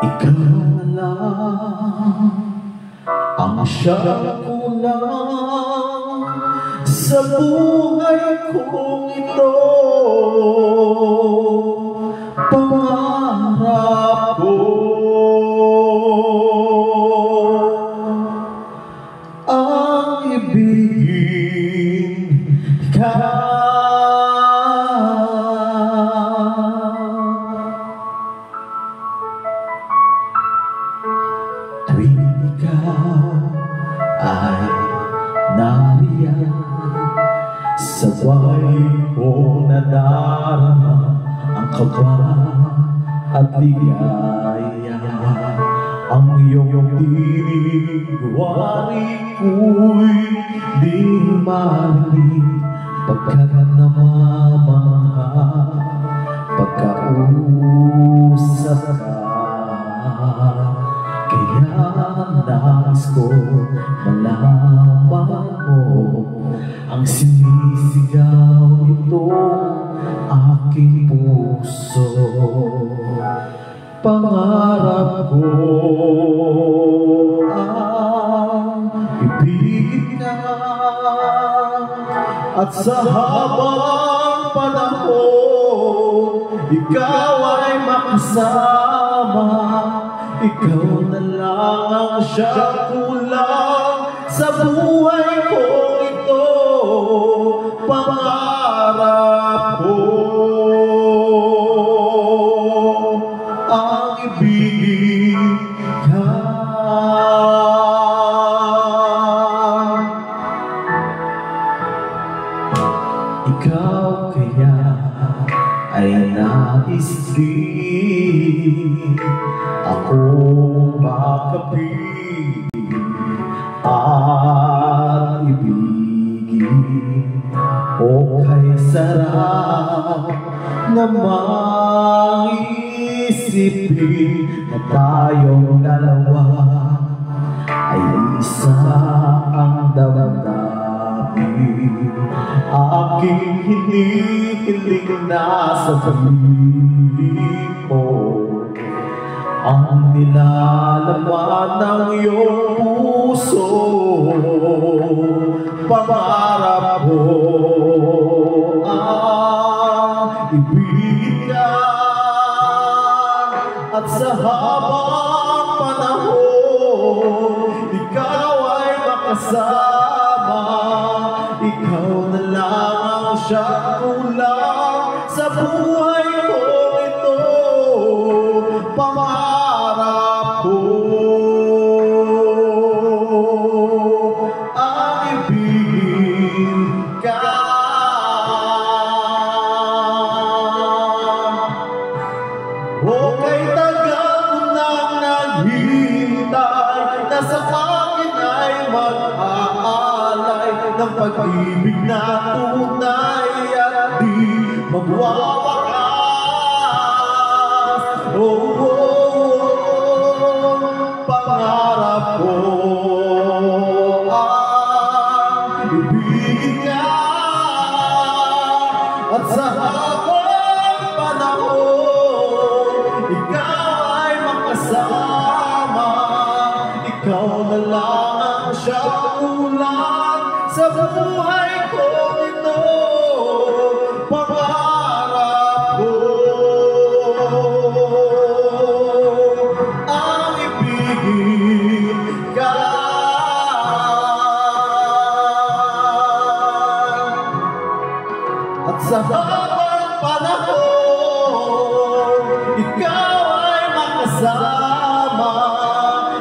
Ikaw na lang ang siyang kulang sa buhay kong ito. Pangarap ko ang ibigin ka. Tuwing ikaw ay nariyan, sabay kong nadarama ang kaba at ligaya. Ang iyong tinig, wari ko'y di marinig, pagkat namamangha, pagkausap ka. Kaya nais ko malaman mo ang sinisigaw nitong aking puso. Pangarap ko ang ibigin ka, at sa habang panahon ikaw ay makasama. Ikaw na lang ang siyang kulang sa buhay ko ito. Pangarap ko ang ibigin ka. Ikaw kaya ay nais din akong makapigil at ibigin. O kay sarap namang isipin na tayong dalawa ay isa ang damdamin. Aking hinihiling na sa piling mo ang nilalaman ng iyong puso. Pangarap ko ang ibigin ka, at sa habang panahon ikaw ay makasama. Ikaw na lang ang siyang kulang sa buhay ko ito. Pangarap ko ang ibigin ka. O kay tagal ko nang naghihintay na sa akin ay mag-aalay ng pag-ibig na tunay at di magwawakas. Pangarap ko ang ibigin ka, at sa habang panahon ikaw ay makasama. Ikaw na lang ang siyang kulang sa buhay ko ito. Pangarap ko ang ibigin ka. At sa habang panahon ikaw ay makasama.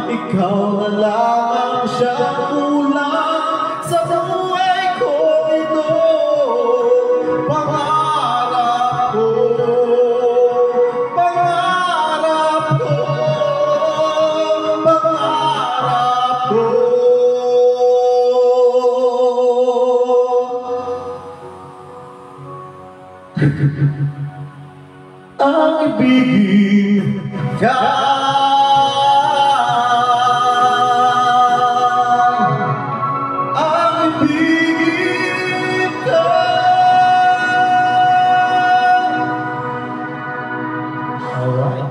Ikaw na lang ang siyang kulang sa buhay ko ito. Pangarap ko, pangarap ko, pangarap ko. Ang ibigin ka. Ang ibigin ka. Alright.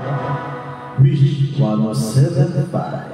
Wish 107.5